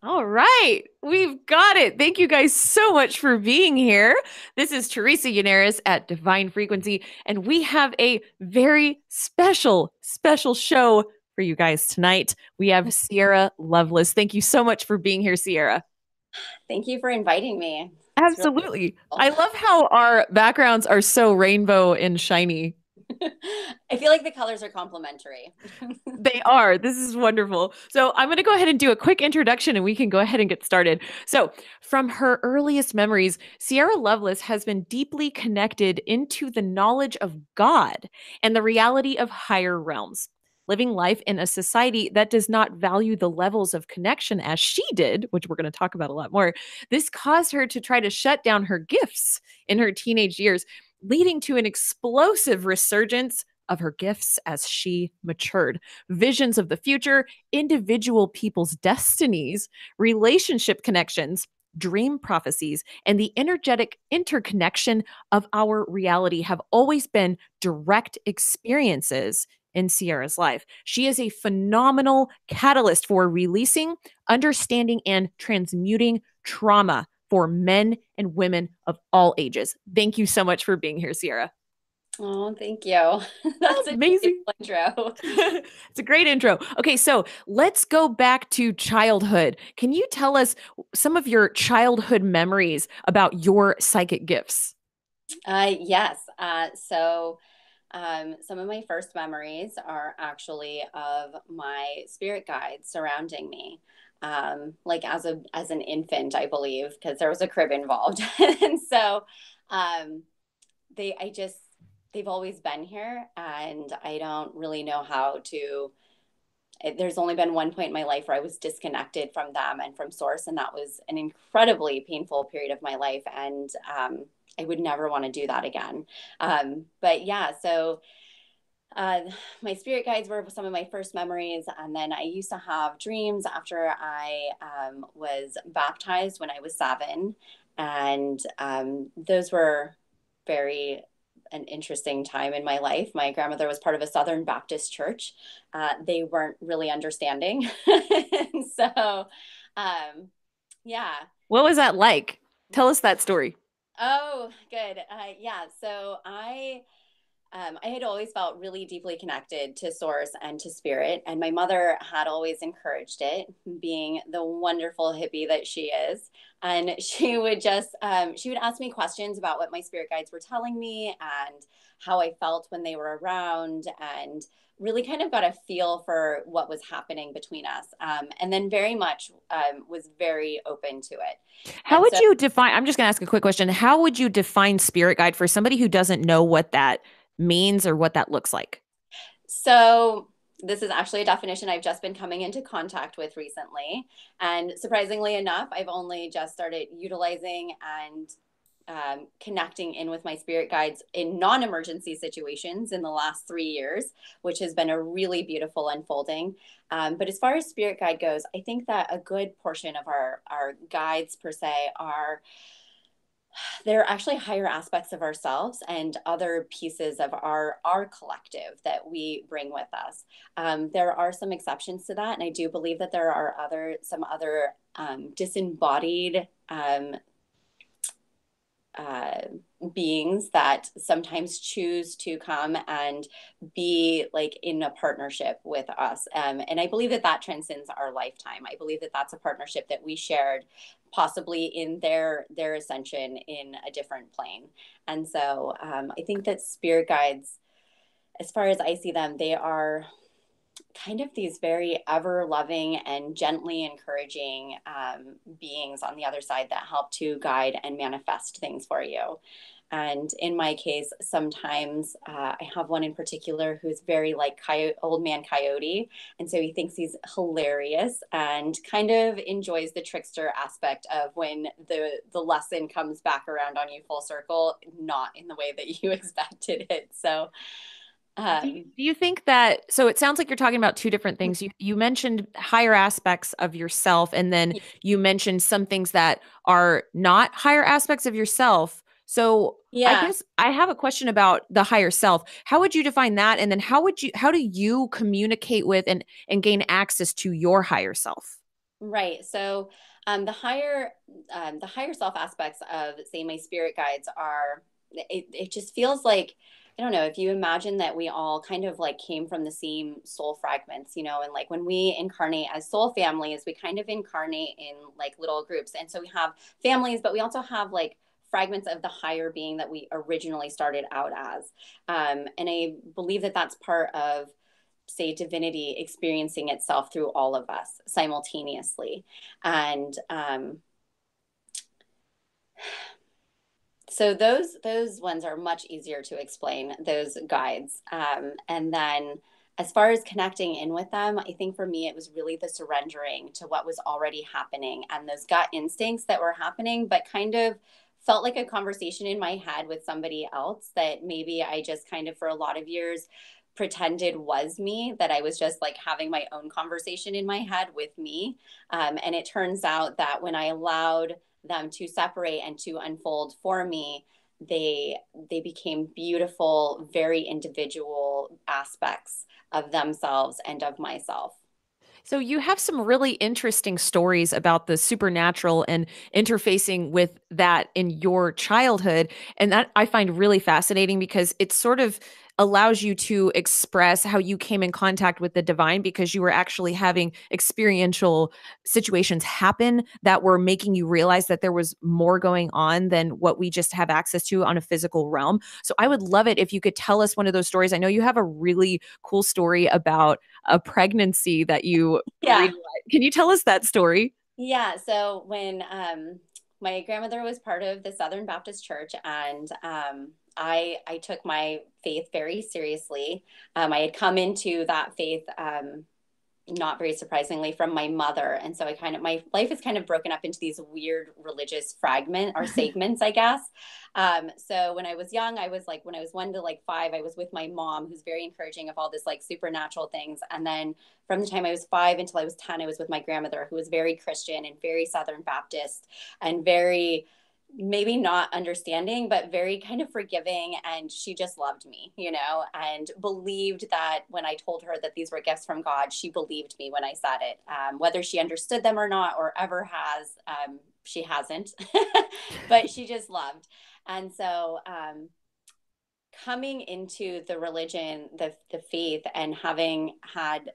All right, we've got it. Thank you guys so much for being here. This is Teresa Yanaros at Divine Frequency, and we have a very special show for you guys tonight. We have Siara Loveless. Thank you so much for being here, Siara. Thank you for inviting me. It's really Absolutely. cool. I love how our backgrounds are so rainbow and shiny. I feel like the colors are complementary. They are. This is wonderful. So, I'm going to go ahead and do a quick introduction and we can go ahead and get started. So, from her earliest memories, Siara Loveless has been deeply connected into the knowledge of God and the reality of higher realms. Living life in a society that does not value the levels of connection as she did, which we're going to talk about a lot more, this caused her to try to shut down her gifts in her teenage years, leading to an explosive resurgence of her gifts as she matured. Visions of the future, individual people's destinies, relationship connections, dream prophecies, and the energetic interconnection of our reality have always been direct experiences in Siara's life. She is a phenomenal catalyst for releasing, understanding, and transmuting trauma for men and women of all ages. Thank you so much for being here, Siara. Oh, thank you. That's a Amazing. beautiful intro. It's a great intro. Okay, so let's go back to childhood. Can you tell us some of your childhood memories about your psychic gifts? Yes. Some of my first memories are actually of my spirit guides surrounding me. Like as an infant, I believe, because there was a crib involved, and so um, they I just they've always been here, and I don't really know how to. There's only been one point in my life where I was disconnected from them and from source, and that was an incredibly painful period of my life, and I would never want to do that again. But yeah, so uh, my spirit guides were some of my first memories, and then I used to have dreams after I was baptized when I was 7, and those were very an interesting time in my life. My grandmother was part of a Southern Baptist church. They weren't really understanding. And so, um, yeah. What was that like? Tell us that story. Oh, good. Yeah. I had always felt really deeply connected to source and to spirit, and my mother had always encouraged it, being the wonderful hippie that she is. And she would ask me questions about what my spirit guides were telling me and how I felt when they were around, and really kind of got a feel for what was happening between us. And then very much was very open to it. How And would so you define? I'm just going to ask a quick question. How would you define spirit guide for somebody who doesn't know what that means or what that looks like? So this is actually a definition I've just been coming into contact with recently. And surprisingly enough, I've only just started utilizing and connecting in with my spirit guides in non-emergency situations in the last 3 years, which has been a really beautiful unfolding. But as far as spirit guide goes, I think that a good portion of our guides per se are they're actually higher aspects of ourselves and other pieces of our collective that we bring with us. There are some exceptions to that, and I do believe that there are some other disembodied uh, beings that sometimes choose to come and be like in a partnership with us. And I believe that that transcends our lifetime. I believe that that's a partnership that we shared possibly in their ascension in a different plane. And so I think that spirit guides, as far as I see them, they are kind of these very ever loving and gently encouraging beings on the other side that help to guide and manifest things for you. And in my case, sometimes I have one in particular who's very like old man coyote. And so he thinks he's hilarious and kind of enjoys the trickster aspect of when the lesson comes back around on you full circle, not in the way that you expected it. So, Do you think that so it sounds like you're talking about two different things. You mentioned higher aspects of yourself and then you mentioned some things that are not higher aspects of yourself. So I yeah. guess I have a question about the higher self. How would you define that? And then how do you communicate with and gain access to your higher self? Right. So the higher self aspects of, say, my spirit guides are, it just feels like, I don't know, if you imagine that we all kind of like came from the same soul fragments, and like when we incarnate as soul families, we kind of incarnate in like little groups. And so we have families, but we also have like fragments of the higher being that we originally started out as. And I believe that that's part of, say, divinity experiencing itself through all of us simultaneously. And so those ones are much easier to explain, those guides. And then as far as connecting in with them, I think for me it was really the surrendering to what was already happening and those gut instincts that were happening, but kind of felt like a conversation in my head with somebody else that maybe I just kind of for a lot of years pretended was me, that I was just like having my own conversation in my head with me. And it turns out that when I allowed them to separate and to unfold for me, they became beautiful, very individual aspects of themselves and of myself. So you have some really interesting stories about the supernatural and interfacing with that in your childhood. And that I find really fascinating because it sort of allows you to express how you came in contact with the divine because you were actually having experiential situations happen that were making you realize that there was more going on than what we just have access to on a physical realm. So I would love it if you could tell us one of those stories. I know you have a really cool story about a pregnancy that you Yeah. realized. Can you tell us that story? Yeah. So when my grandmother was part of the Southern Baptist Church, and I took my faith very seriously. I had come into that faith, not very surprisingly, from my mother. And so my life is kind of broken up into these weird religious fragment or segments, I guess. So when I was young, I was like, when I was 1 to 5, I was with my mom, who's very encouraging of all this like supernatural things. And then from the time I was 5 until I was 10, I was with my grandmother, who was very Christian and very Southern Baptist and very, maybe not understanding, but very kind of forgiving. And she just loved me, and believed that when I told her that these were gifts from God, she believed me when I said it. Whether she understood them or not, or ever has, she hasn't, but she just loved. And so, coming into the religion, the faith, and having had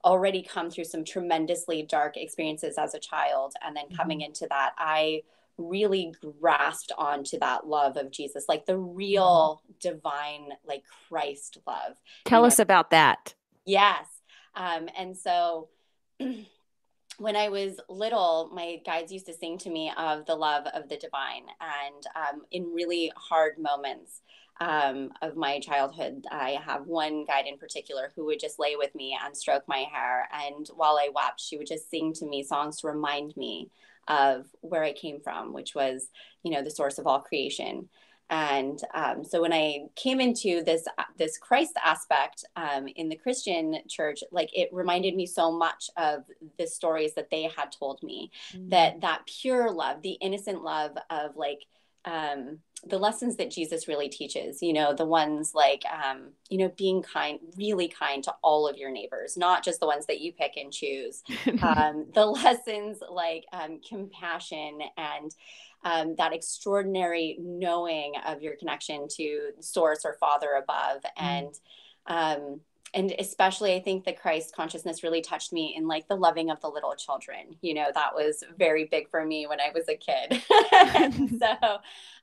already come through some tremendously dark experiences as a child, and then coming Mhm. into that, I really grasped onto that love of Jesus, like the Mhm. real divine, like Christ love, you Tell know? us about that. Yes. And so when I was little, my guides used to sing to me of the love of the divine. And in really hard moments of my childhood, I have one guide in particular who would just lay with me and stroke my hair. And while I wept, she would just sing to me songs to remind me of where I came from, which was, the source of all creation. And so when I came into this Christ aspect in the Christian church, like it reminded me so much of the stories that they had told me, Mm. that pure love, the innocent love of like the lessons that Jesus really teaches, the ones like, being kind, really kind to all of your neighbors, not just the ones that you pick and choose. The lessons like compassion and that extraordinary knowing of your connection to source or father above. Mm. And especially I think the Christ consciousness really touched me in like the loving of the little children. That was very big for me when I was a kid. And so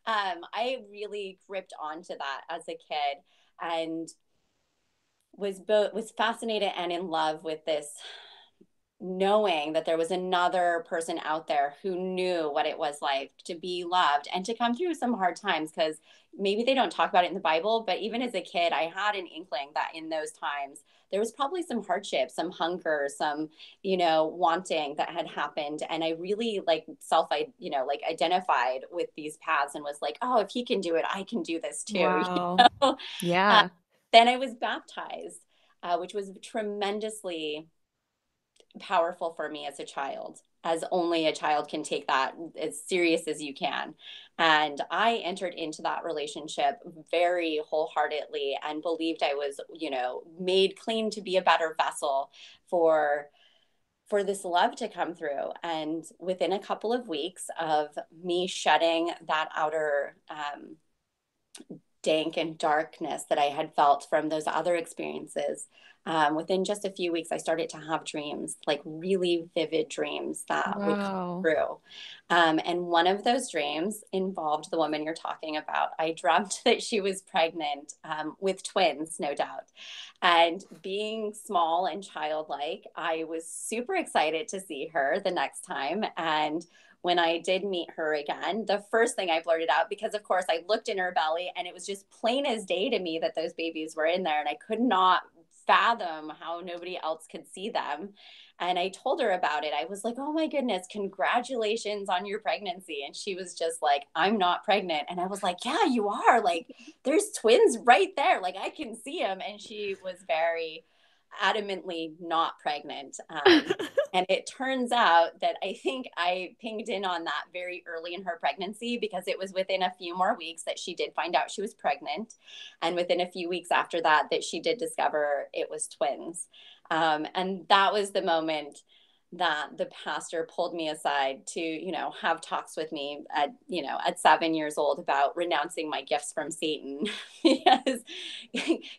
I really gripped onto that as a kid, and was fascinated and in love with this, knowing that there was another person out there who knew what it was like to be loved and to come through some hard times, because maybe they don't talk about it in the Bible, but even as a kid I had an inkling that in those times there was probably some hardship, some hunger, some wanting that had happened. And I really like like identified with these paths and was like, oh, if he can do it, I can do this too. Wow. know? uh, Yeah. then I was baptized, which was tremendously powerful for me as a child, as only a child can take that as serious as you can. And I entered into that relationship very wholeheartedly and believed I was, made clean to be a better vessel for for this love to come through. And within a couple of weeks of me shedding that outer dank and darkness that I had felt from those other experiences, within just a few weeks, I started to have dreams, like really vivid dreams that would come Wow. through. And one of those dreams involved the woman you're talking about. I dreamt that she was pregnant, with twins, no doubt. And being small and childlike, I was super excited to see her the next time. And when I did meet her again, the first thing I blurted out, because of course I looked in her belly and it was just plain as day to me that those babies were in there, and I could not fathom how nobody else could see them. And I told her about it. I was like, oh my goodness, congratulations on your pregnancy. And she was just like, I'm not pregnant. And I was like, yeah, you are. Like, there's twins right there. Like, I can see them. And she was very adamantly not pregnant. And it turns out that I think I pinged in on that very early in her pregnancy, because it was within a few more weeks that she did find out she was pregnant. And within a few weeks after that, that she did discover it was twins. And that was the moment that the pastor pulled me aside to, have talks with me at 7 years old about renouncing my gifts from Satan. Because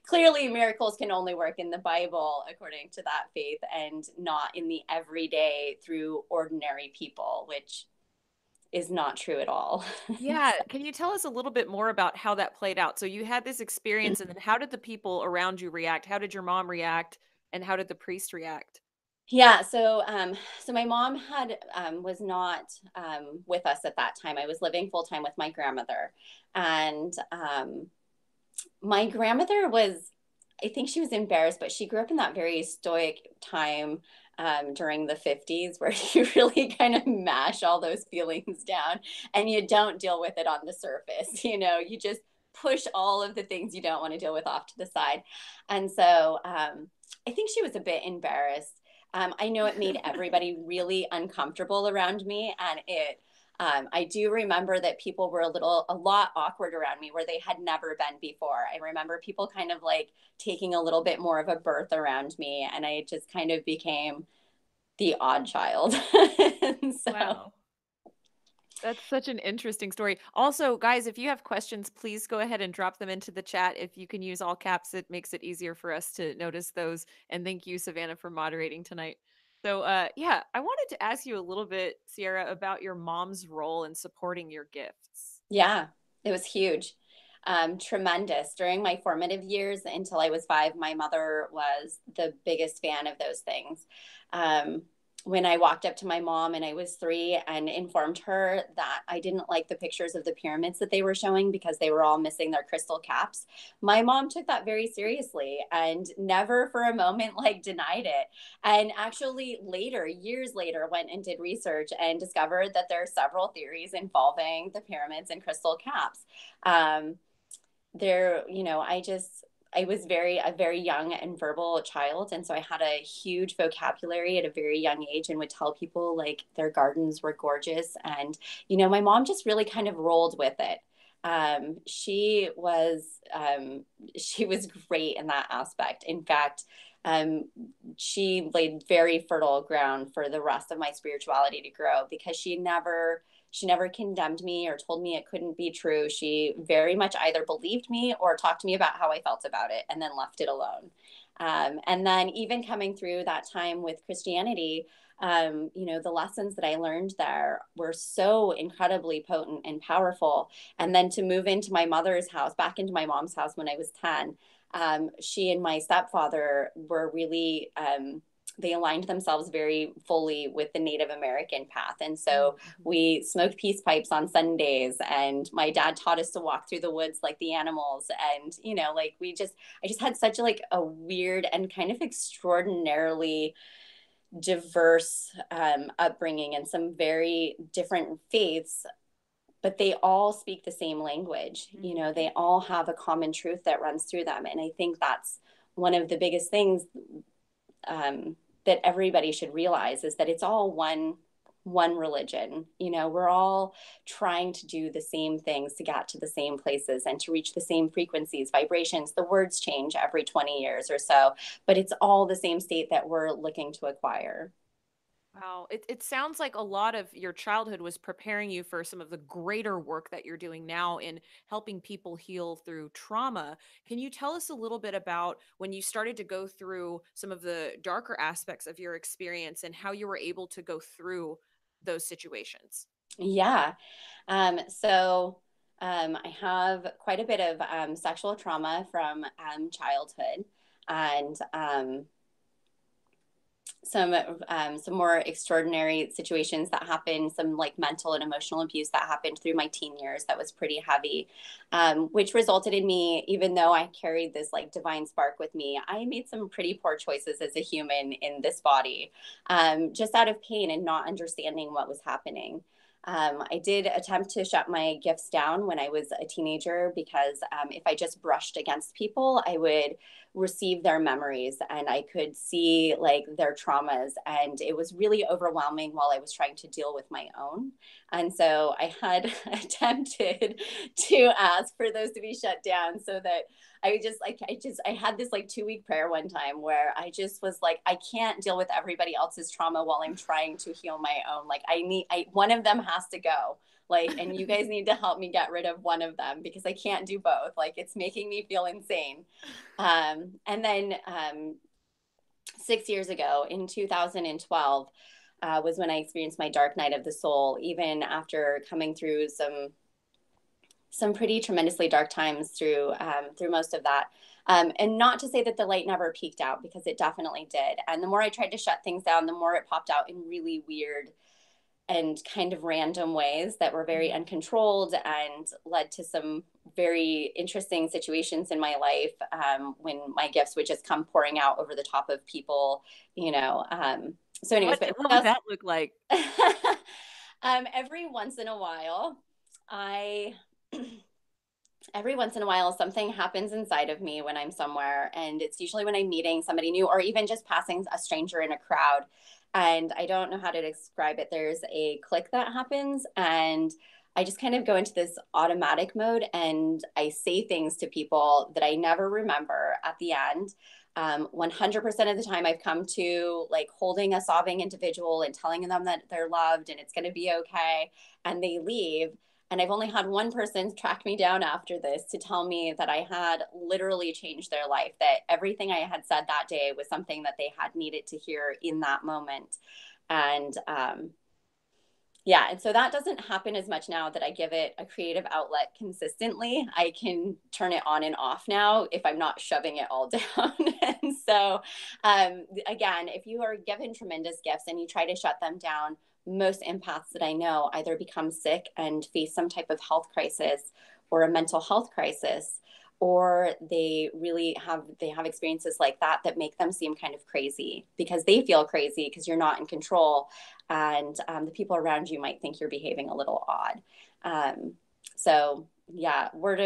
clearly miracles can only work in the Bible according to that faith, and not in the everyday through ordinary people, which is not true at all. Yeah. Can you tell us a little bit more about how that played out? So you had this experience, and then how did the people around you react? How did your mom react? And how did the priest react? Yeah, so my mom was not with us at that time. I was living full time with my grandmother, and my grandmother was, I think she was embarrassed, but she grew up in that very stoic time, during the 50s, where you really kind of mash all those feelings down and you don't deal with it on the surface. You just push all of the things you don't want to deal with off to the side. And so I think she was a bit embarrassed. I know it made everybody really uncomfortable around me, and I do remember that people were a lot awkward around me, where they had never been before. I remember people kind of like taking a little bit more of a birth around me, and I just kind of became the odd child. And so, Wow. That's such an interesting story. Also, guys, if you have questions, please go ahead and drop them into the chat. If you can use all caps, it makes it easier for us to notice those. And thank you, Savannah, for moderating tonight. So, yeah, I wanted to ask you a little bit, Sierra, about your mom's role in supporting your gifts. yeah, it was huge. Tremendous. During my formative years until I was 5, my mother was the biggest fan of those things. Um, when I walked up to my mom and I was 3 and informed her that I didn't like the pictures of the pyramids that they were showing because they were all missing their crystal caps, my mom took that very seriously and never for a moment like denied it. And actually later, years later, went and did research and discovered that there are several theories involving the pyramids and crystal caps. Um, I was a very young and verbal child, and so I had a huge vocabulary at a very young age, and would tell people like their gardens were gorgeous. And my mom just really kind of rolled with it. um, she was she was great in that aspect. In fact, um, she laid very fertile ground for the rest of my spirituality to grow, because she never condemned me or told me it couldn't be true. She very much either believed me or talked to me about how I felt about it and then left it alone. And then even coming through that time with Christianity, the lessons that I learned there were so incredibly potent and powerful. And then to move into my mother's house, back into my mom's house when I was 10, she and my stepfather were really, they aligned themselves very fully with the Native American path. And so Mm-hmm. we smoked peace pipes on Sundays, and my dad taught us to walk through the woods like the animals. And, like I just had such like a weird and kind of extraordinarily diverse upbringing, and some very different faiths, but they all speak the same language. They all have a common truth that runs through them. And I think that's one of the biggest things, that everybody should realize, is that it's all one religion. We're all trying to do the same things to get to the same places and to reach the same frequencies, vibrations. The words change every 20 years or so, but it's all the same state that we're looking to acquire. Wow. It sounds like a lot of your childhood was preparing you for some of the greater work that you're doing now in helping people heal through trauma. Can you tell us a little bit about when you started to go through some of the darker aspects of your experience and how you were able to go through those situations? Yeah. I have quite a bit of sexual trauma from childhood, and some more extraordinary situations that happened, some like mental and emotional abuse that happened through my teen years that was pretty heavy, which resulted in me, even though I carried this like divine spark with me, I made some pretty poor choices as a human in this body, just out of pain and not understanding what was happening. I did attempt to shut my gifts down when I was a teenager because if I just brushed against people, I would receive their memories and I could see like their traumas. And it was really overwhelming while I was trying to deal with my own. And so I had attempted to ask for those to be shut down so that I had this like 2 week prayer one time where I just was like, I can't deal with everybody else's trauma while I'm trying to heal my own. Like one of them has to go. Like, and you guys need to help me get rid of one of them because I can't do both. Like, it's making me feel insane. And then 6 years ago in 2012 was when I experienced my dark night of the soul, even after coming through some pretty tremendously dark times through most of that. And not to say that the light never peaked out because it definitely did. And the more I tried to shut things down, the more it popped out in really weird and kind of random ways that were very uncontrolled and led to some very interesting situations in my life when my gifts would just come pouring out over the top of people, you know. So, anyways, but What would that look like? every once in a while, I every once in a while something happens inside of me when I'm somewhere, and it's usually when I'm meeting somebody new or even just passing a stranger in a crowd, and I don't know how to describe it. There's a click that happens, and I just kind of go into this automatic mode and I say things to people that I never remember at the end. 100% of the time I've come to like holding a sobbing individual and telling them that they're loved and it's going to be okay, and they leave. And I've only had one person track me down after this to tell me that I had literally changed their life, that everything I had said that day was something that they had needed to hear in that moment. And yeah, and so that doesn't happen as much now that I give it a creative outlet consistently. I can turn it on and off now if I'm not shoving it all down. And so, again, if you are given tremendous gifts and you try to shut them down, most empaths that I know either become sick and face some type of health crisis or a mental health crisis, or they have experiences like that that make them seem kind of crazy because they feel crazy because you're not in control, and the people around you might think you're behaving a little odd. So yeah, a word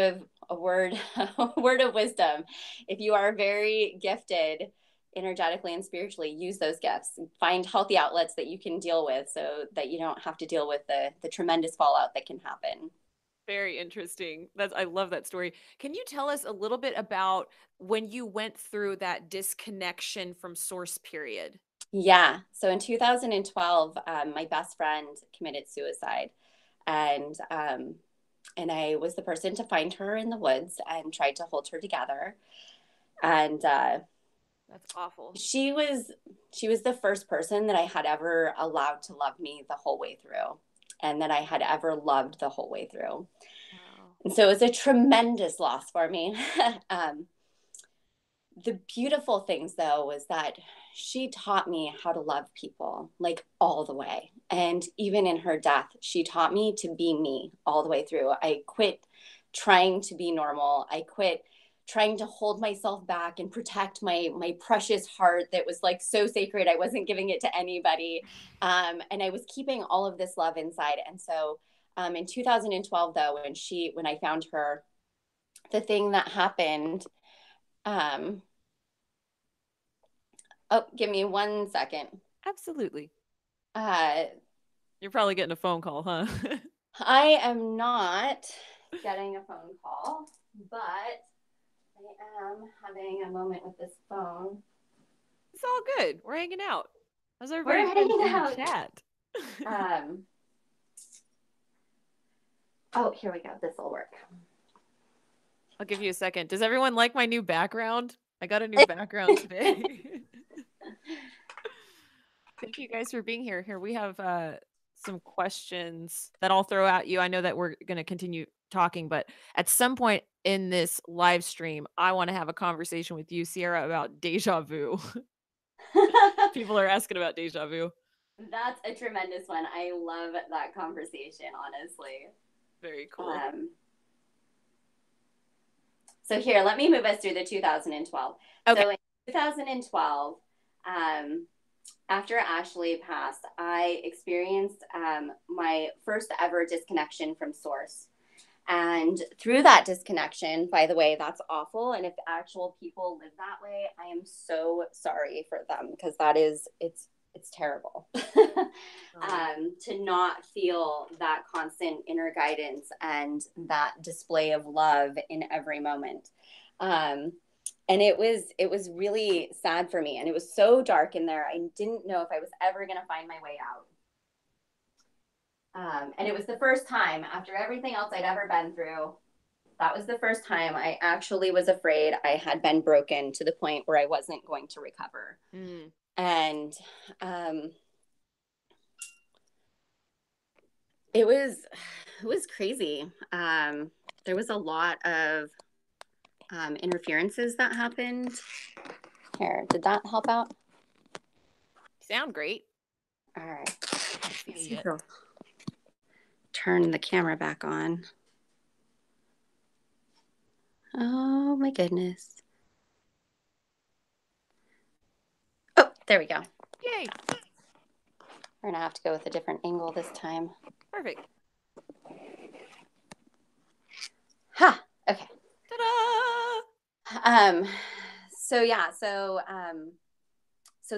a word of wisdom: if you are very gifted energetically and spiritually, use those gifts, find healthy outlets that you can deal with so that you don't have to deal with the tremendous fallout that can happen. Very interesting. I love that story. Can you tell us a little bit about when you went through that disconnection from source period? Yeah. So in 2012, my best friend committed suicide, and I was the person to find her in the woods and tried to hold her together. And That's awful. she was the first person that I had ever allowed to love me the whole way through, and that I had ever loved the whole way through. Wow. And so it was a tremendous loss for me. um, the beautiful things though was that she taught me how to love people like all the way, and even in her death she taught me to be me all the way through. I quit trying to be normal. I quit trying to hold myself back and protect my precious heart that was like so sacred. I wasn't giving it to anybody, and I was keeping all of this love inside. And so in 2012 though, when I found her, the thing that happened, um, oh, give me 1 second. Absolutely. Uh, You're probably getting a phone call, huh? I am not getting a phone call, but I am having a moment with this phone. It's all good. We're hanging out. How's We're everybody doing hanging in the out. chat? Um, oh, here we go. This will work. I'll give you a second. Does everyone like my new background? I got a new background today. Thank you guys for being here. Here we have some questions that I'll throw at you. I know that we're going to continue talking, but at some point in this live stream, I want to have a conversation with you, Siara, about deja vu. People are asking about deja vu. That's a tremendous one. I love that conversation, honestly. Very cool. So here, let me move us through the 2012. Okay. So in 2012, after Ashley passed, I experienced my first ever disconnection from source. And through that disconnection, by the way, that's awful. And if actual people live that way, I am so sorry for them, because it's terrible. To not feel that constant inner guidance and that display of love in every moment. And it was really sad for me. And it was so dark in there. I didn't know if I was ever going to find my way out. And it was the first time, after everything else I'd ever been through, that was the first time I actually was afraid I had been broken to the point where I wasn't going to recover. And it was crazy. There was a lot of interferences that happened. Here, did that help out? Sound great. All right. Let's see Turn the camera back on. Oh my goodness. Oh, there we go. Yay. We're gonna have to go with a different angle this time. Perfect. Ha. Okay. Ta-da! So yeah, so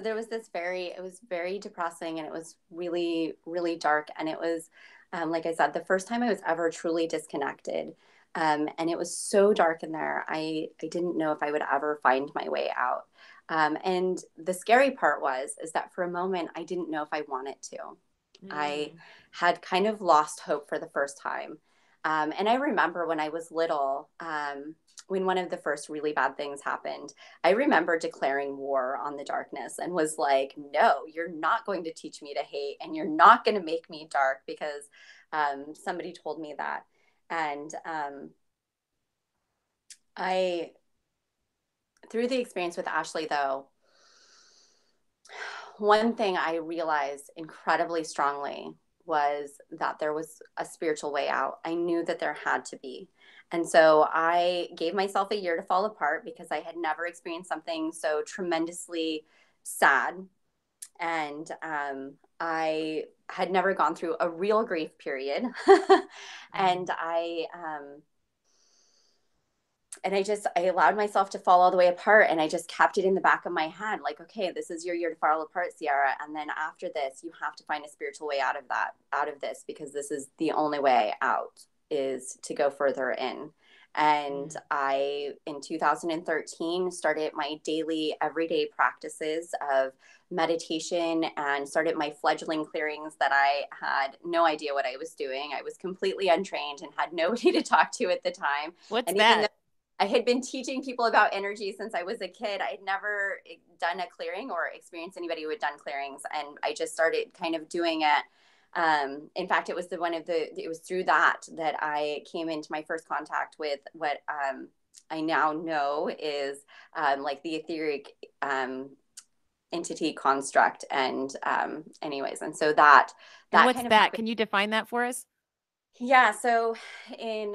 there was it was very depressing, and it was really, really dark. And it was, like I said, the first time I was ever truly disconnected. And it was so dark in there. I didn't know if I would ever find my way out. And the scary part is that for a moment, I didn't know if I wanted to. I had kind of lost hope for the first time. And I remember when I was little, when one of the first really bad things happened, I remember declaring war on the darkness and was like, no, you're not going to teach me to hate, and you're not going to make me dark, because somebody told me that. And through the experience with Ashley, though, one thing I realized incredibly strongly was that there was a spiritual way out. I knew that there had to be. And so I gave myself a year to fall apart, because I had never experienced something so tremendously sad. And I had never gone through a real grief period. And I allowed myself to fall all the way apart, and I just kept it in the back of my head, like, okay, this is your year to fall apart, Siara. And then after this, you have to find a spiritual way out of this, because this is the only way out, is to go further in. And I, in 2013, started my daily, everyday practices of meditation, and started my fledgling clearings that I had no idea what I was doing. I was completely untrained and had nobody to talk to at the time. What's that? I had been teaching people about energy since I was a kid, I had never done a clearing or experienced anybody who had done clearings. And I just started kind of doing it. In fact, it was it was through that I came into my first contact with what I now know is like the etheric entity construct. And anyways, and so that what's kind of that? happened. Can you define that for us? Yeah. So in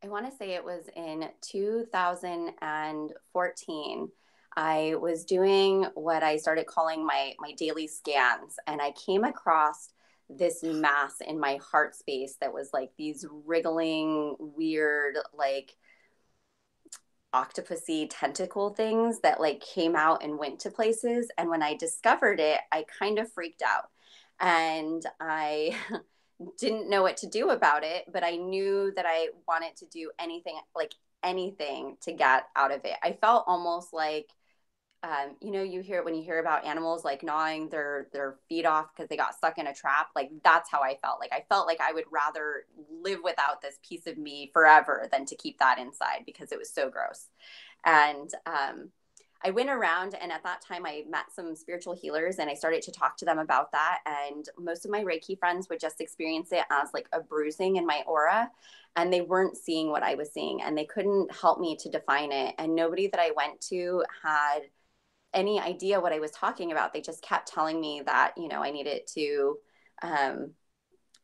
I want to say it was in 2014. I was doing what I started calling my daily scans, and I came across this mass in my heart space that was like these wriggling, weird, like octopusy tentacle things that like came out and went to places. And when I discovered it, I kind of freaked out, and I didn't know what to do about it, but I knew that I wanted to do anything to get out of it. I felt almost like when you hear about animals like gnawing their feet off because they got stuck in a trap. Like that's how I felt. Like I felt like I would rather live without this piece of me forever than to keep that inside because it was so gross. And I went around, and at that time I met some spiritual healers and I started to talk to them about that. And most of my Reiki friends would just experience it as like a bruising in my aura. And they weren't seeing what I was seeing, and they couldn't help me to define it. And nobody that I went to had any idea what I was talking about. They just kept telling me that, I needed to um,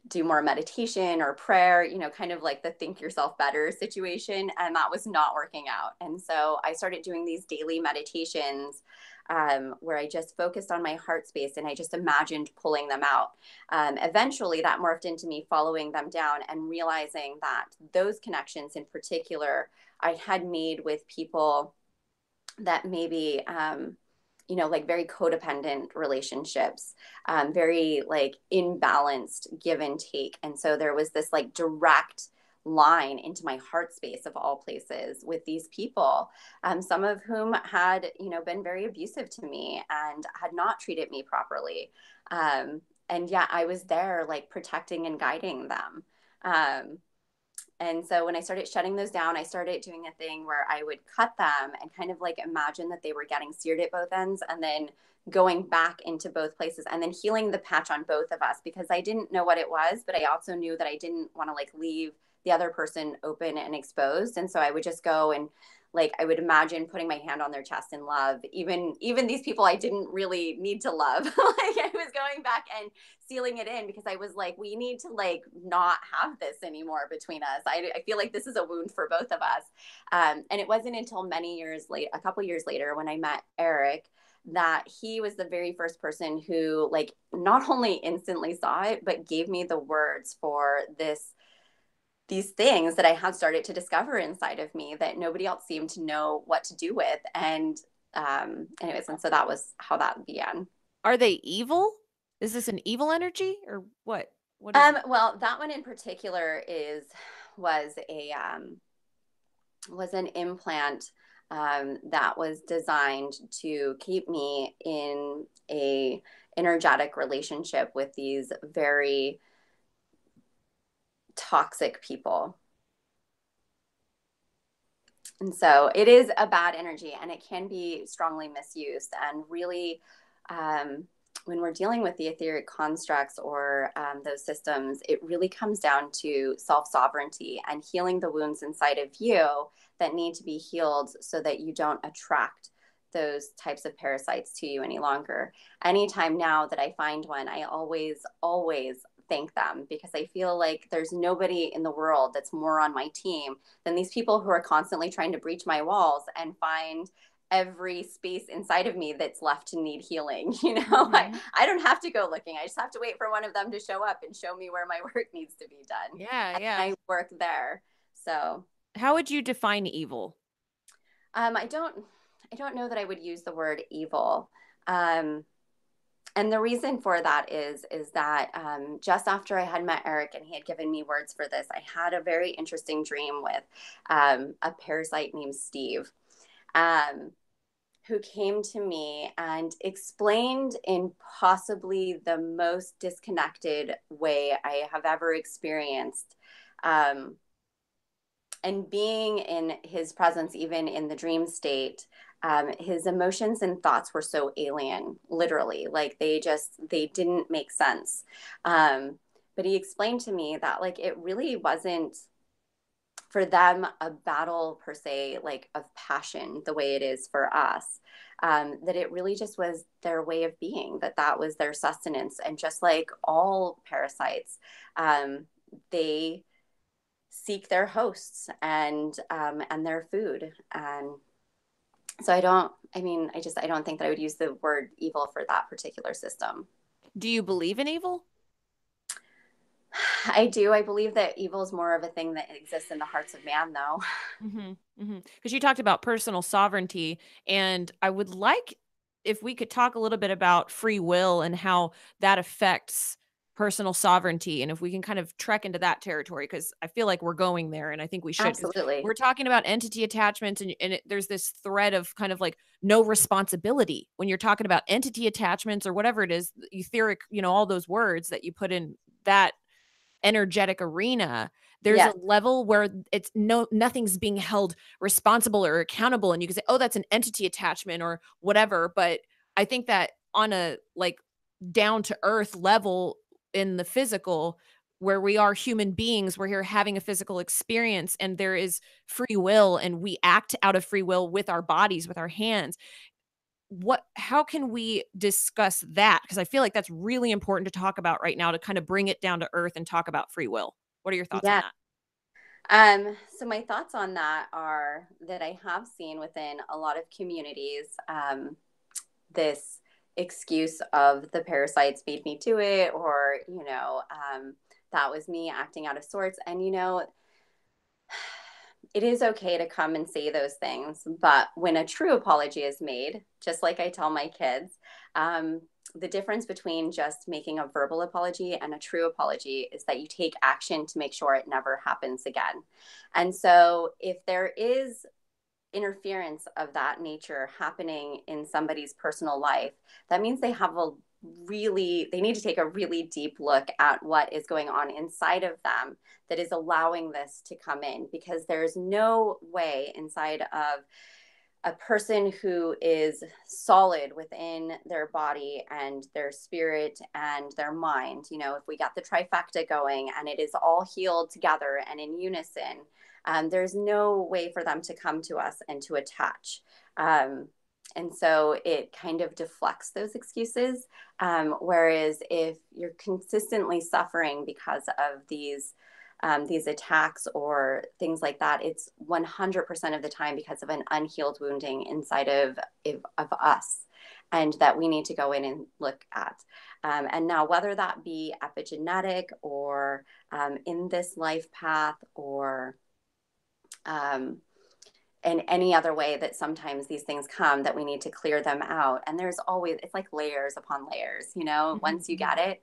do more meditation or prayer, kind of like the think yourself better situation. And that was not working out. And so I started doing these daily meditations where I just focused on my heart space and I just imagined pulling them out. Eventually, that morphed into me following them down and realizing that those connections in particular I had made with people that maybe like very codependent relationships, very like imbalanced give and take. And so there was this like direct line into my heart space of all places with these people, some of whom had, been very abusive to me and had not treated me properly. And yeah, I was there like protecting and guiding them. And so when I started shutting those down, I started doing a thing where I would cut them and kind of like imagine that they were getting seared at both ends and then going back into both places and then healing the patch on both of us, because I didn't know what it was, but I also knew that I didn't want to like leave the other person open and exposed. And so I would just go and like I would imagine putting my hand on their chest in love, even these people I didn't really need to love. Like I was going back and sealing it in because I was like, we need to like not have this anymore between us. I feel like this is a wound for both of us. And it wasn't until many years late, a couple years later, when I met Eric, that he was the very first person who like not only instantly saw it, but gave me the words for these things that I had started to discover inside of me that nobody else seemed to know what to do with. And anyways, and so that was how that began. Are they evil? Is this an evil energy or what? What is it? Well, that one in particular was a was an implant that was designed to keep me in a energetic relationship with these very toxic people. And so it is a bad energy and it can be strongly misused. And really, when we're dealing with the etheric constructs or those systems, it really comes down to self-sovereignty and healing the wounds inside of you that need to be healed so that you don't attract those types of parasites to you any longer. Anytime now that I find one, I always thank them, because I feel like there's nobody in the world that's more on my team than these people who are constantly trying to breach my walls and find every space inside of me that's left to need healing. Mm-hmm. I don't have to go looking. I just have to wait for one of them to show up and show me where my work needs to be done. Yeah, And yeah. I work there. So How would you define evil? I don't know that I would use the word evil. Um, and the reason for that is that just after I had met Eric and he had given me words for this, I had a very interesting dream with a parasite named Steve, um, who came to me and explained in possibly the most disconnected way I have ever experienced. Um, and being in his presence, even in the dream state, his emotions and thoughts were so alien, literally, like they didn't make sense. But he explained to me that like it really wasn't for them a battle per se, like of passion, the way it is for us. That it really just was their way of being, that was their sustenance. And just like all parasites, they seek their hosts and their food. And so I don't think that I would use the word evil for that particular system. Do you believe in evil? I do. I believe that evil is more of a thing that exists in the hearts of man, though. Because you talked about personal sovereignty, and I would like if we could talk a little bit about free will and how that affects personal sovereignty, and if we can kind of trek into that territory, because I feel like we're going there, and I think we should, because Absolutely. we're talking about entity attachments, and there's this thread of kind of like no responsibility when you're talking about entity attachments or whatever it is, etheric, all those words that you put in that energetic arena. There's a Yes. level where it's nothing's being held responsible or accountable, and you can say, oh, that's an entity attachment or whatever. But I think that on a like down to earth level, in the physical, where we are human beings, we're here having a physical experience, and there is free will, and we act out of free will with our bodies, with our hands. How can we discuss that? Because I feel like that's really important to talk about right now, to kind of bring it down to earth and talk about free will. What are your thoughts on Yeah. that? So my thoughts on that are that I have seen within a lot of communities, this excuse of the parasites beat me to it, or, that was me acting out of sorts. And, it is okay to come and say those things, but when a true apology is made, just like I tell my kids, the difference between just making a verbal apology and a true apology is that you take action to make sure it never happens again. And so if there is interference of that nature happening in somebody's personal life, that means they need to take a really deep look at what is going on inside of them that is allowing this to come in, because there's no way inside of a person who is solid within their body and their spirit and their mind. If we got the trifecta going and it is all healed together and in unison, there's no way for them to come to us and to attach. And so it kind of deflects those excuses. Whereas if you're consistently suffering because of these attacks or things like that, it's 100% of the time because of an unhealed wounding inside of us, and that we need to go in and look at. And now, whether that be epigenetic or in this life path, or in any other way that sometimes these things come, that we need to clear them out. And there's always, it's like layers upon layers, once you Mhm. get it,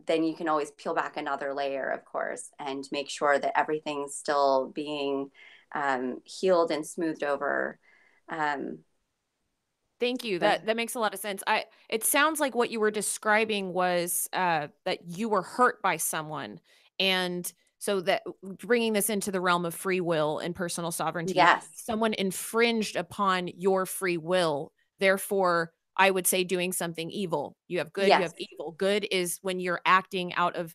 then you can always peel back another layer, of course, and make sure that everything's still being healed and smoothed over. Um, Thank you. but That makes a lot of sense. It sounds like what you were describing was that you were hurt by someone, and so that, bringing this into the realm of free will and personal sovereignty, yes, someone infringed upon your free will. Therefore, I would say doing something evil. You have good, you yes, have evil. Good is when you're acting out of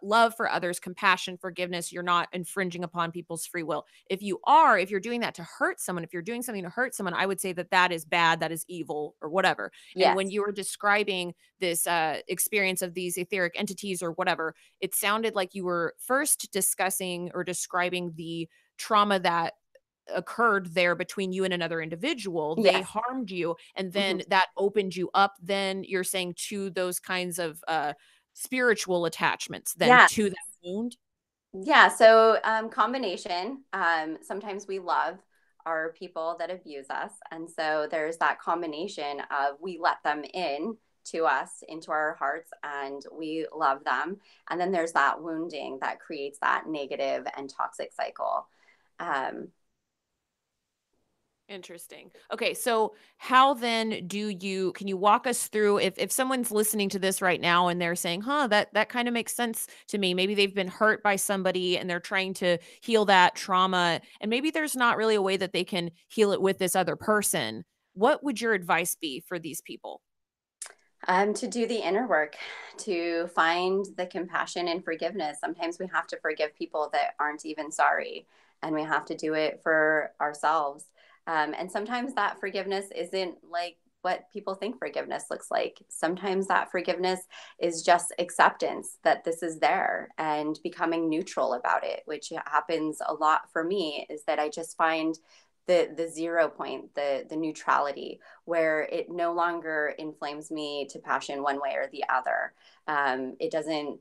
love for others, compassion, forgiveness. You're not infringing upon people's free will. If you're doing that to hurt someone, if you're doing something to hurt someone, I would say that that is bad, that is evil, or whatever. And when yes, you were describing this experience of these etheric entities or whatever, it sounded like you were first discussing or describing the trauma that occurred there between you and another individual. They yes, harmed you, and hmm then that opened you up, then you're saying, to those kinds of spiritual attachments, then yeah, to that wound. yeah. So combination. Sometimes we love our people that abuse us, and so there's that combination of we let them in to us, into our hearts, and we love them, and then there's that wounding that creates that negative and toxic cycle. Um, Interesting. Okay, so how then can you walk us through, if someone's listening to this right now and they're saying, "Huh, that kind of makes sense to me." Maybe they've been hurt by somebody and they're trying to heal that trauma, and maybe there's not really a way that they can heal it with this other person. What would your advice be for these people? to do the inner work, to find the compassion and forgiveness. Sometimes we have to forgive people that aren't even sorry, and we have to do it for ourselves. And sometimes that forgiveness isn't like what people think forgiveness looks like. Sometimes that forgiveness is just acceptance that this is there and becoming neutral about it, which happens a lot for me, is that I just find the 0 point, the neutrality, where it no longer inflames me to passion one way or the other. It doesn't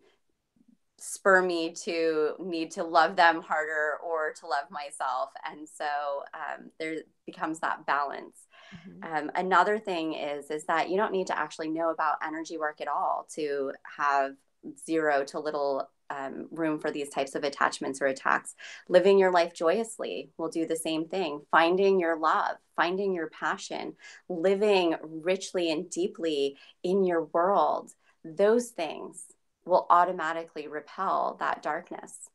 spur me to need to love them harder or to love myself. And so there becomes that balance. Mhm. Another thing is that you don't need to actually know about energy work at all to have zero to little room for these types of attachments or attacks. Living your life joyously will do the same thing. Finding your love, finding your passion, living richly and deeply in your world, those things will automatically repel that darkness.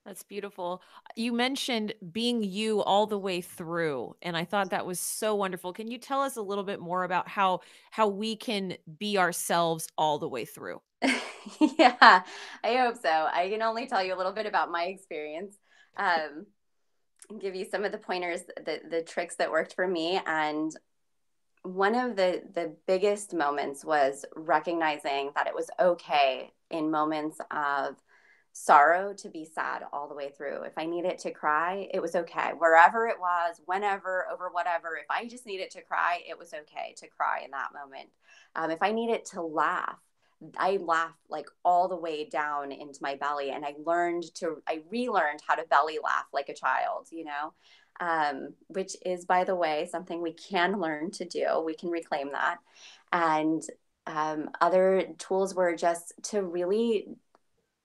That's beautiful. You mentioned being you all the way through, and I thought that was so wonderful. Can you tell us a little bit more about how we can be ourselves all the way through? Yeah, I hope so. I can only tell you a little bit about my experience. Um, and give you some of the pointers, the tricks that worked for me. And one of the biggest moments was recognizing that it was okay in moments of sorrow to be sad all the way through. If I needed to cry, it was okay. Wherever it was, whenever, over whatever, if I just needed to cry, it was okay to cry in that moment. If I needed to laugh, I laughed like all the way down into my belly. And I relearned how to belly laugh like a child, which is, by the way, something we can learn to do. We can reclaim that. And other tools were just to really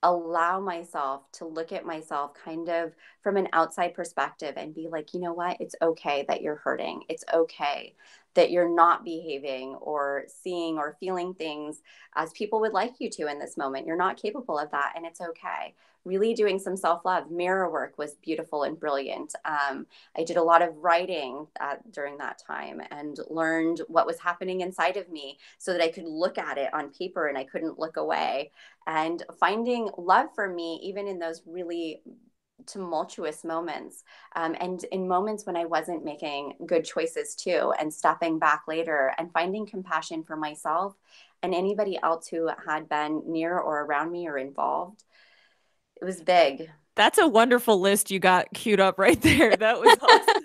allow myself to look at myself kind of from an outside perspective and be like, you know what? It's okay that you're hurting. It's okay that you're not behaving or seeing or feeling things as people would like you to in this moment. You're not capable of that, and it's okay. Really doing some self love. Mirror work was beautiful and brilliant. I did a lot of writing during that time and learned what was happening inside of me so that I could look at it on paper and I couldn't look away, and finding love for me even in those really tumultuous moments, and in moments when I wasn't making good choices too, and stepping back later and finding compassion for myself and anybody else who had been near or around me or involved. It was big. That's a wonderful list you got queued up right there. That was awesome.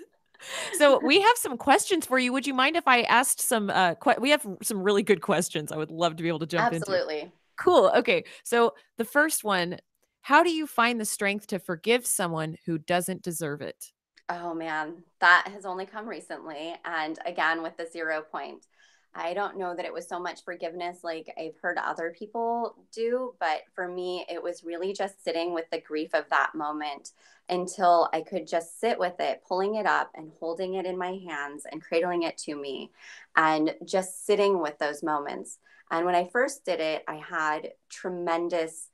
So we have some questions for you. Would you mind if I asked some we have some really good questions I would love to be able to jump into. Absolutely. Cool. Okay. So the first one, how do you find the strength to forgive someone who doesn't deserve it? Oh man, that has only come recently. And again, with the 0 point, I don't know that it was so much forgiveness like I've heard other people do, but for me, it was really just sitting with the grief of that moment until I could just sit with it, pulling it up and holding it in my hands and cradling it to me and just sitting with those moments. And when I first did it, I had tremendous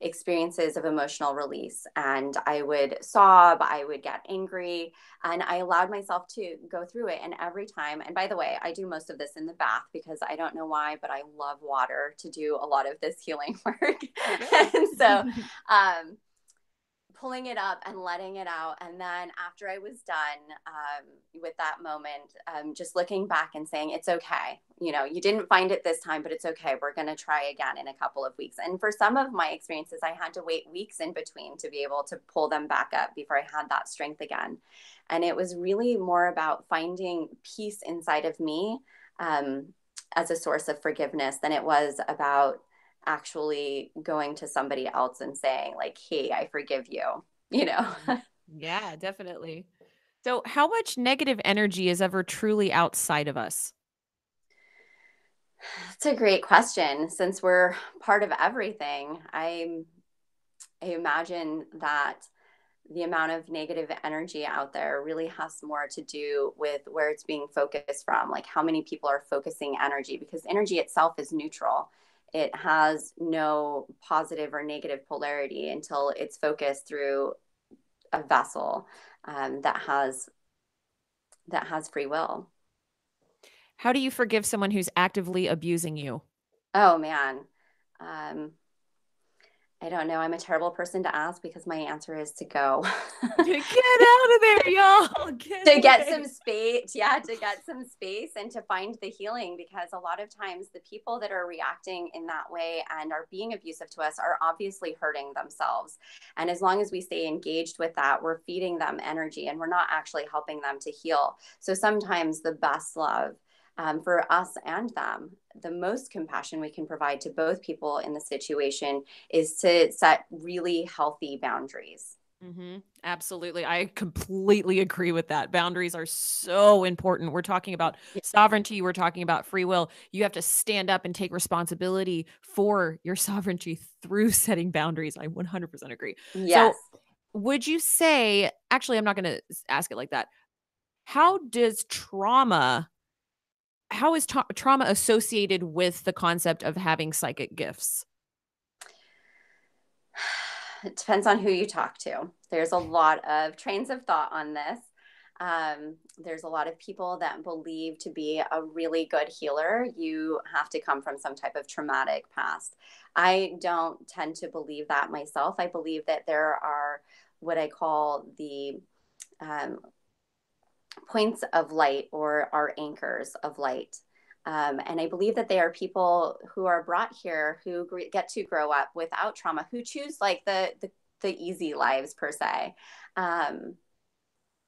experiences of emotional release, and I would sob, I would get angry, and I allowed myself to go through it. And every time, and by the way, I do most of this in the bath because I don't know why, but I love water to do a lot of this healing work. Okay. And so um pulling it up and letting it out. And then after I was done with that moment, just looking back and saying, it's okay. You didn't find it this time, but it's okay. We're going to try again in a couple of weeks. And for some of my experiences, I had to wait weeks in between to be able to pull them back up before I had that strength again. And it was really more about finding peace inside of me, um, as a source of forgiveness than it was about actually going to somebody else and saying like, hey, I forgive you, you know. Mhm. Yeah, definitely. So, how much negative energy is ever truly outside of us? It's a great question. Since we're part of everything, I imagine that the amount of negative energy out there really has more to do with where it's being focused from, like how many people are focusing energy, because energy itself is neutral. It has no positive or negative polarity until it's focused through a vessel, that has free will. How do you forgive someone who's actively abusing you? Oh man. Um, I don't know. I'm a terrible person to ask because my answer is to go. Get out of there, y'all. Get To get some away. space, yeah, to get some space and to find the healing, because a lot of times the people that are reacting in that way and are being abusive to us are obviously hurting themselves. And as long as we stay engaged with that, we're feeding them energy and we're not actually helping them to heal. So sometimes the best love, for us and them, the most compassion we can provide to both people in the situation is to set really healthy boundaries. Absolutely. I completely agree with that. Boundaries are so important. We're talking about sovereignty, we're talking about free will. You have to stand up and take responsibility for your sovereignty through setting boundaries. I 100% agree. Yes. So, would you say, actually, I'm not going to ask it like that. How does trauma, how is trauma associated with the concept of having psychic gifts? It depends on who you talk to. There's a lot of trains of thought on this. There's a lot of people that believe to be a really good healer, you have to come from some type of traumatic past. I don't tend to believe that myself. I believe that there are what I call the um, points of light, or our anchors of light. And I believe that they are people who are brought here who get to grow up without trauma, who choose like the easy lives per se. Um,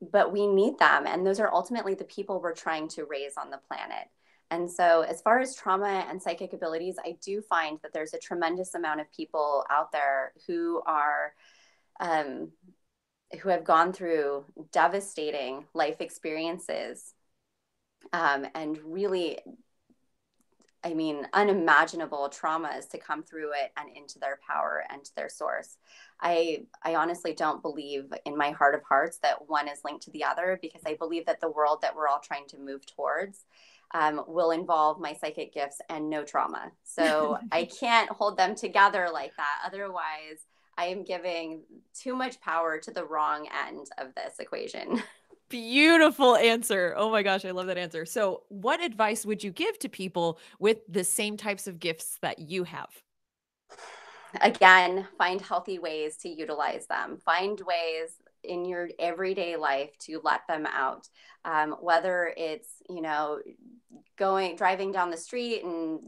but we need them. And those are ultimately the people we're trying to raise on the planet. And so, as far as trauma and psychic abilities, I do find that there's a tremendous amount of people out there um, who have gone through devastating life experiences, and really, I mean, unimaginable traumas to come through it and into their power and to their source. I honestly don't believe in my heart of hearts that one is linked to the other, because I believe that the world that we're all trying to move towards will involve my psychic gifts and no trauma. So I can't hold them together like that. Otherwise, I am giving too much power to the wrong end of this equation. Beautiful answer. Oh my gosh, I love that answer. So, what advice would you give to people with the same types of gifts that you have? Again, find healthy ways to utilize them. Find ways in your everyday life to let them out. Whether it's, driving down the street and,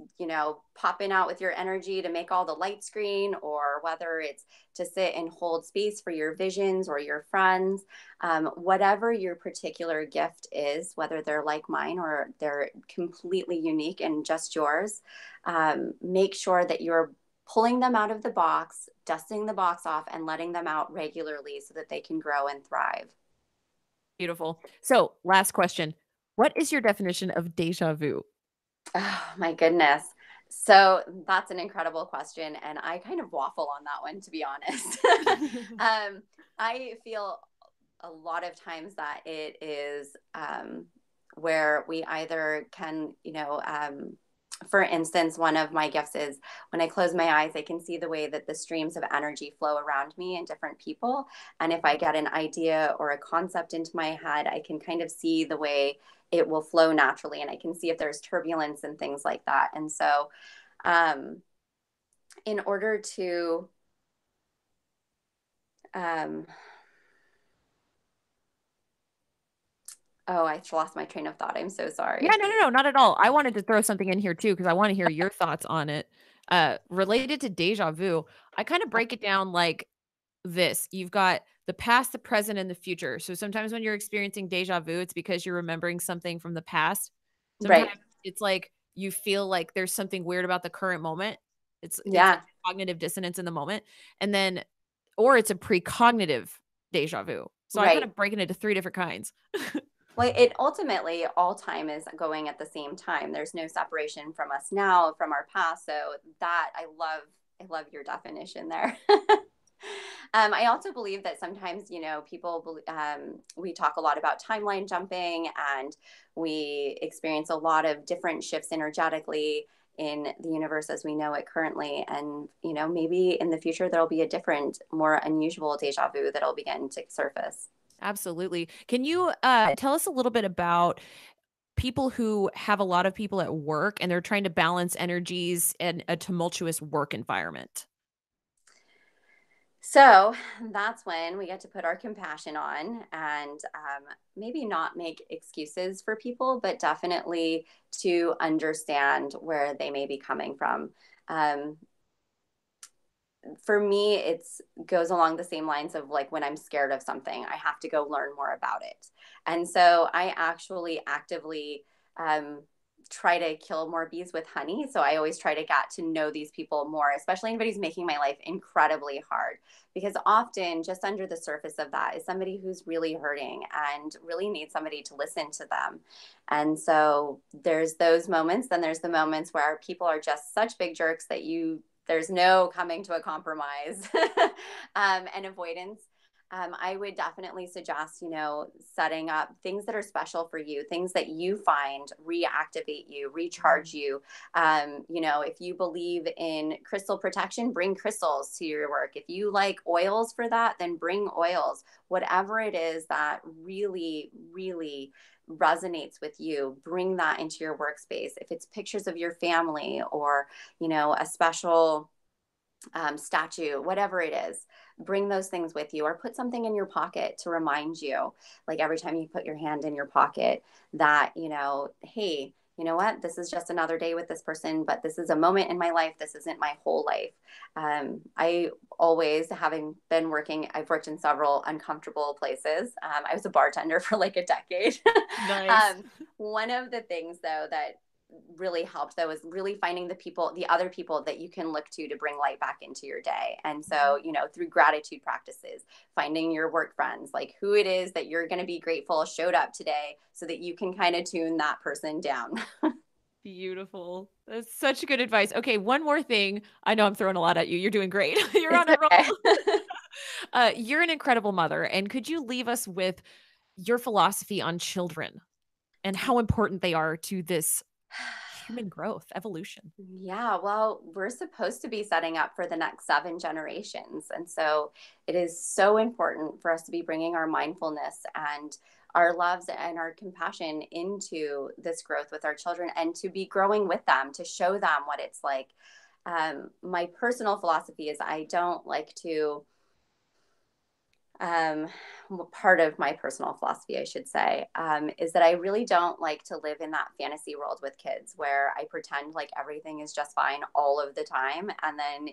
popping out with your energy to make all the lights green, or whether it's to sit and hold space for your visions or your friends, whatever your particular gift is, whether they're like mine or they're completely unique and just yours, make sure that you're pulling them out of the box, dusting the box off, and letting them out regularly so that they can grow and thrive. Beautiful. So, last question. What is your definition of deja vu? Oh, my goodness. So that's an incredible question. And I kind of waffle on that one, to be honest. I feel a lot of times that it is where we either can, for instance, one of my gifts is when I close my eyes, I can see the way that the streams of energy flow around me and different people. And if I get an idea or a concept into my head, I can kind of see the way it will flow naturally. And I can see if there's turbulence and things like that. And so, um, in order to, um, oh, I lost my train of thought. I'm so Yeah, sorry. no, not at all. I wanted to throw something in here too because I want to hear your thoughts on it. Related to deja vu, I kind of break it down like this. You've got the past, the present, and the future. So sometimes when you're experiencing deja vu, it's because you're remembering something from the past. Sometimes Right. it's like you feel like there's something weird about the current moment. It's like Yeah. cognitive dissonance in the moment. And then or it's a precognitive deja vu. So I kind Right. of break it into three different kinds. Well, it ultimately, all time is going at the same time. There's no separation from us now, from our past. So that I love your definition there. I also believe that sometimes, we talk a lot about timeline jumping, and we experience a lot of different shifts energetically in the universe as we know it currently. And, maybe in the future, there'll be a different, more unusual deja vu that'll begin to surface. Absolutely. Can you tell us a little bit about people who have a lot of people at work and they're trying to balance energies in a tumultuous work environment? So that's when we get to put our compassion on, and maybe not make excuses for people, but definitely to understand where they may be coming from. Um, for me, it's goes along the same lines of like when I'm scared of something, I have to go learn more about it. And so I actually actively um, try to kill more bees with honey. So I always try to get to know these people more, especially anybody who's making my life incredibly hard. Because often, just under the surface of that is somebody who's really hurting and really needs somebody to listen to them. And so there's those moments. Then there's the moments where people are just such big jerks that there's no coming to a compromise and avoidance. I would definitely suggest, setting up things that are special for you, things that you find reactivate you, recharge you. If you believe in crystal protection, bring crystals to your work. If you like oils for that, then bring oils. Whatever it is that really, really resonates with you, bring that into your workspace. If it's pictures of your family or, a special statue, whatever it is, bring those things with you or put something in your pocket to remind you, like every time you put your hand in your pocket that, hey, you know what, this is just another day with this person, but this is a moment in my life. This isn't my whole life. I always, I've worked in several uncomfortable places. I was a bartender for like a decade. Nice. One of the things though that really helped though is really finding the other people that you can look to bring light back into your day. And so, through gratitude practices, finding your work friends, like who it is that you're going to be grateful showed up today so that you can kind of tune that person down. Beautiful. That's such good advice. Okay, one more thing. I know I'm throwing a lot at you. You're doing great. You're It's on a roll. okay. You're an incredible mother. And could you leave us with your philosophy on children and how important they are to this human growth, evolution? Yeah, well, we're supposed to be setting up for the next 7 generations. And so it is so important for us to be bringing our mindfulness and our loves and our compassion into this growth with our children and to be growing with them, to show them what it's like. My personal philosophy is I don't like to um, part of my personal philosophy, I should say, is that I really don't like to live in that fantasy world with kids where I pretend like everything is just fine all of the time. And then,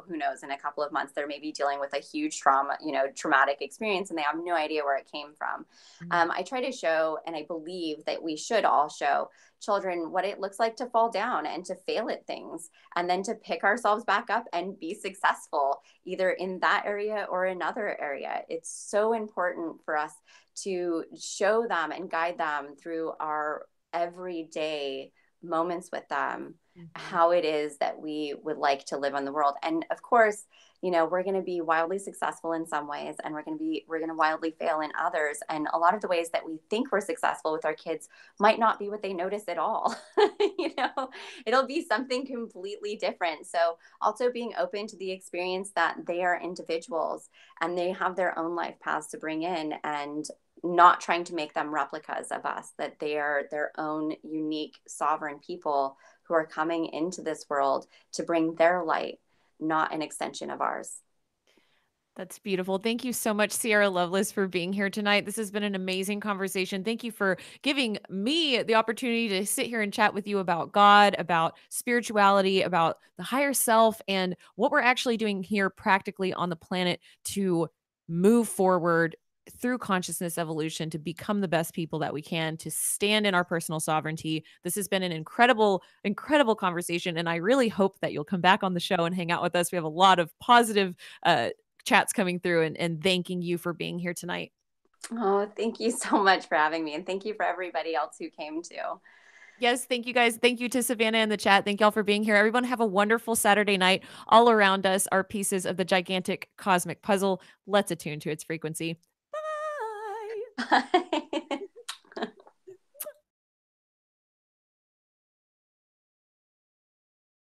who knows, in a couple of months, they're maybe dealing with a huge traumatic experience and they have no idea where it came from. Mm. I try to show, and I believe that we should all show children what it looks like to fall down and to fail at things and then to pick ourselves back up and be successful either in that area or another area. It's so important for us to show them and guide them through our everyday moments with them Mhm. how it is that we would like to live on the world. And of course, we're going to be wildly successful in some ways and we're going to wildly fail in others. And a lot of the ways that we think we're successful with our kids might not be what they notice at all. It'll be something completely different. So also being open to the experience that they are individuals and they have their own life paths to bring in, and not trying to make them replicas of us, that they are their own unique sovereign people who are coming into this world to bring their light, not an extension of ours. That's beautiful. Thank you so much, Siara Loveless, for being here tonight. This has been an amazing conversation. Thank you for giving me the opportunity to sit here and chat with you about God, about spirituality, about the higher self, and what we're actually doing here practically on the planet to move forward through consciousness evolution to become the best people that we can, to stand in our personal sovereignty. This has been an incredible, incredible conversation. And I really hope that you'll come back on the show and hang out with us. We have a lot of positive chats coming through, and thanking you for being here tonight. Oh, thank you so much for having me. And thank you for everybody else who came too. Yes, thank you guys. Thank you to Savannah in the chat. Thank y'all for being here. Everyone have a wonderful Saturday night. All around us are pieces of the gigantic cosmic puzzle. Let's attune to its frequency. Bye.